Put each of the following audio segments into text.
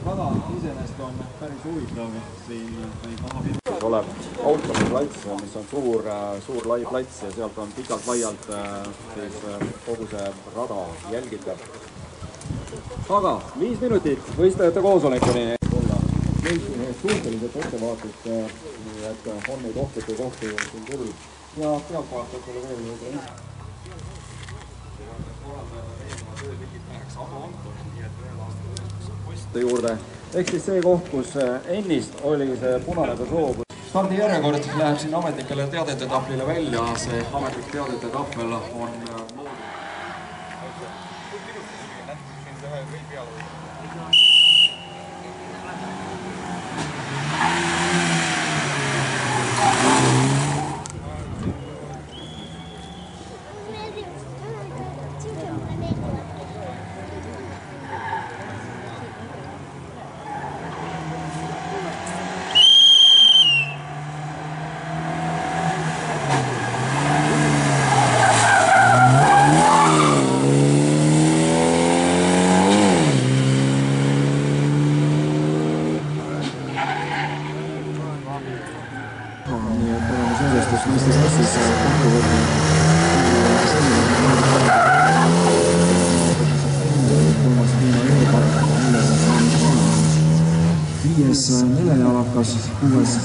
taga iseenesest on päris huvitav siin neid maha pidada. Olev autoplats, mis on suur lai plats ja sealt on pikalt laialt siis kogu see rada jälgitav. Aga 5 minutit võistlejate koosolekuni. Suhteliselt ettevaatust, et on neid ohtlikke kohti siin küll ja pealtvaatajatele veel juurde. Ehk siis see koht, kus ennist oli see punane persoon. Stardijärjekord läheb siin ametlikele teadete taplile välja. See ametlik teadete tappel on viies nelejalakas, 6.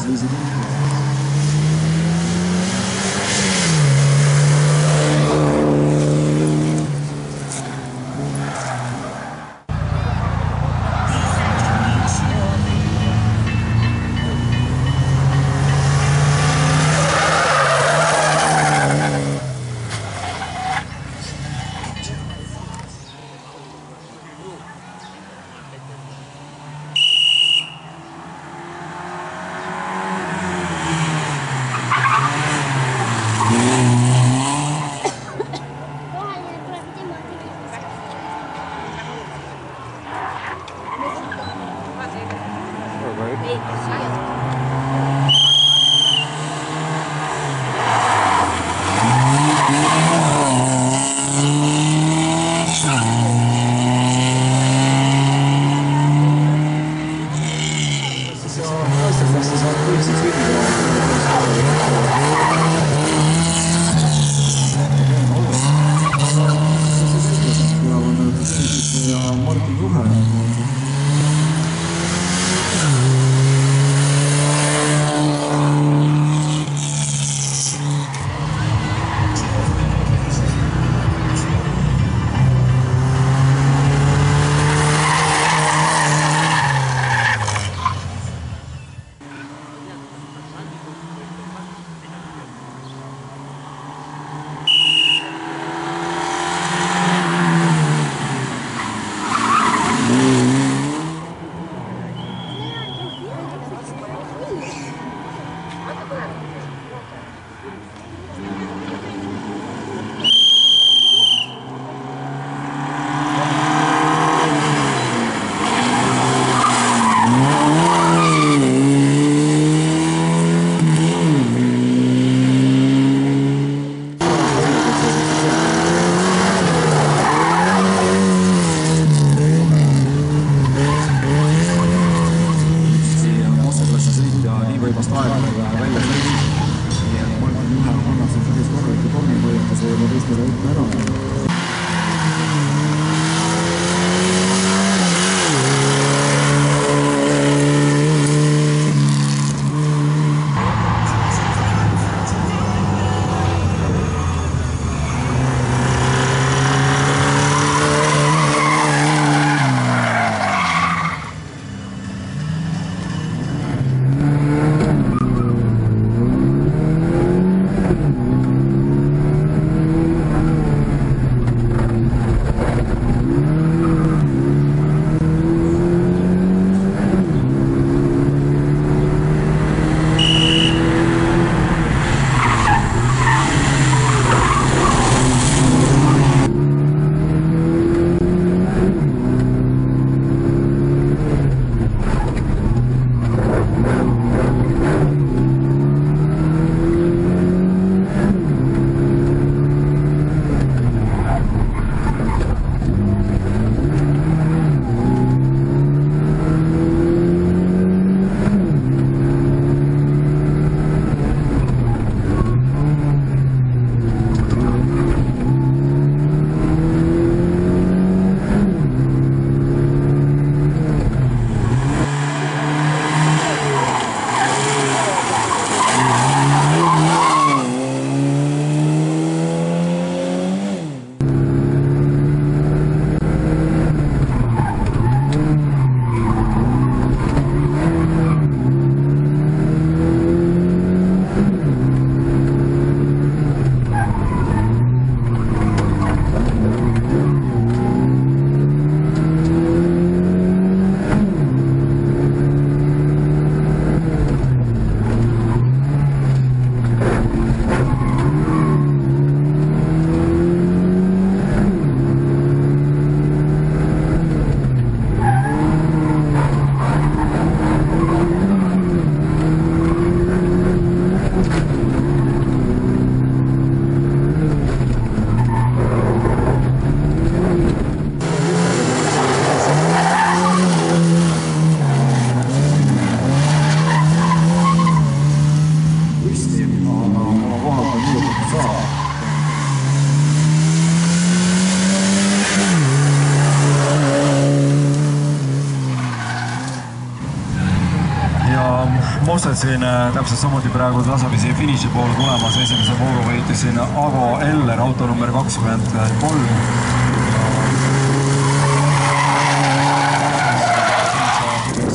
klassid siin täpselt samuti praegu tasapisi finiši poole tulemas. Esimese vooru võitis siin Ago Eller, auto number 23.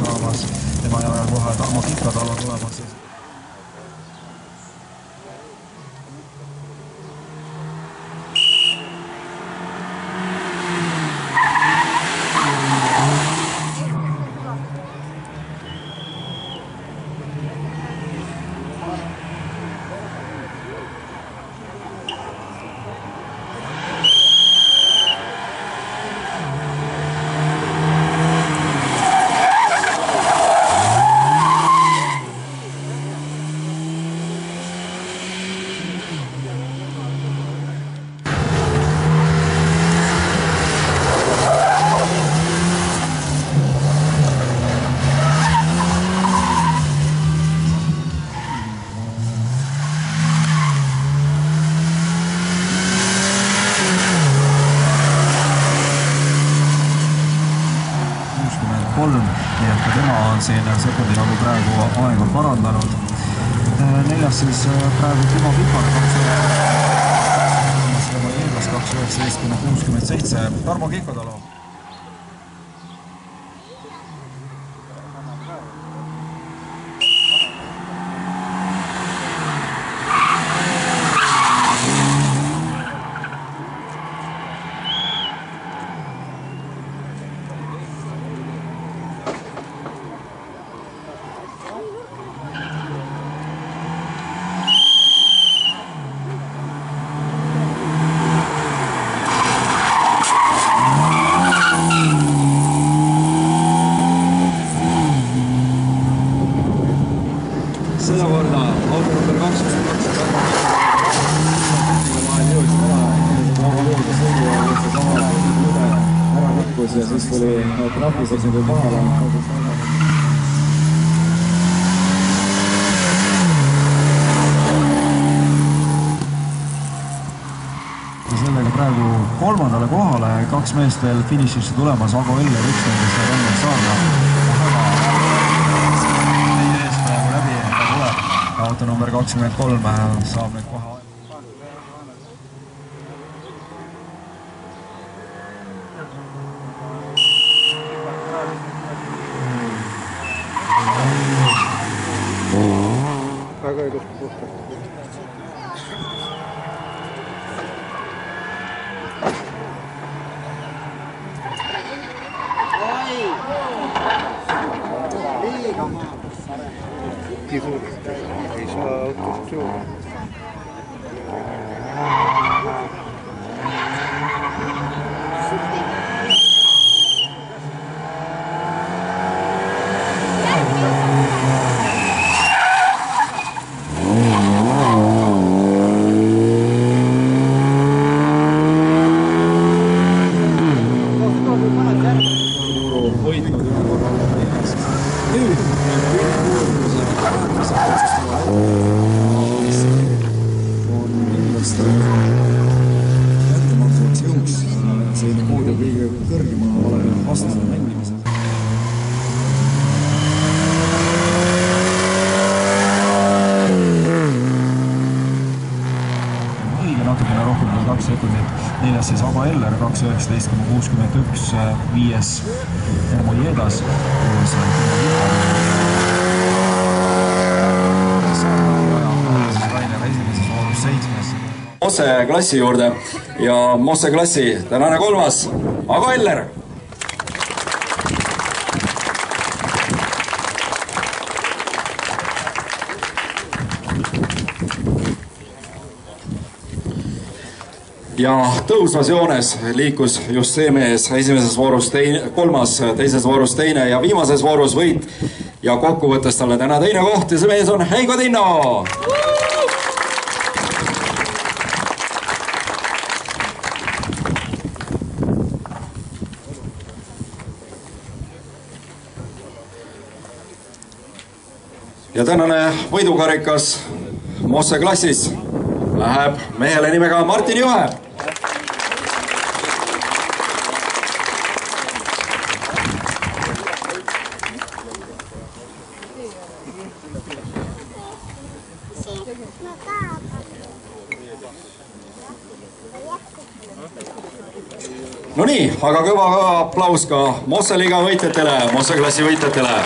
Saamas tema järel kohe Tarmo Kikatalo tulemas. Nii et tema on siin sekundi nagu praegu aega parandanud. Neljas siis praegu Timo Pipar 2.19.67. Tarmo Kikatalo. Sedakorda auto number 22 vahel jõudis väga luuda sõidu ja võttis samale ära rikkus ja siis tuli trahvisesedi kohale. Sellega praegu kolmandale kohale, kaks meest veel finišisse tulemas, Ago Eller, üks nendest ja Rannel Saarna. Auto number 23 saab nüüd koha. Väga ilusti puhtalt. Ei saa autost juurde. Võitnud ühe korra nüüd on kindlasti jättemaksuks jõuks selline koodi kõige kõrgema vastasele mängimisel. Õige natukene rohkem kui 2 sekundit. Neljas siis Ago Eller 2.19.61, viies Ermo Jedas. Mosse klassi juurde ja Mosse klassi tänane kolmas Ago Eller. Ja tõusvas joones liikus just see mees esimeses voorus kolmas, teises voorus teine ja viimases voorus võit ja kokkuvõttes talle täna teine koht ja see mees on Heigo Tinno. Ja tänane võidukarikas Mosse klassis läheb mehele nimega Martin Jõe. No nii, aga kõva aplaus ka Mosse liiga võitjatele, Mosse klassi võitjatele.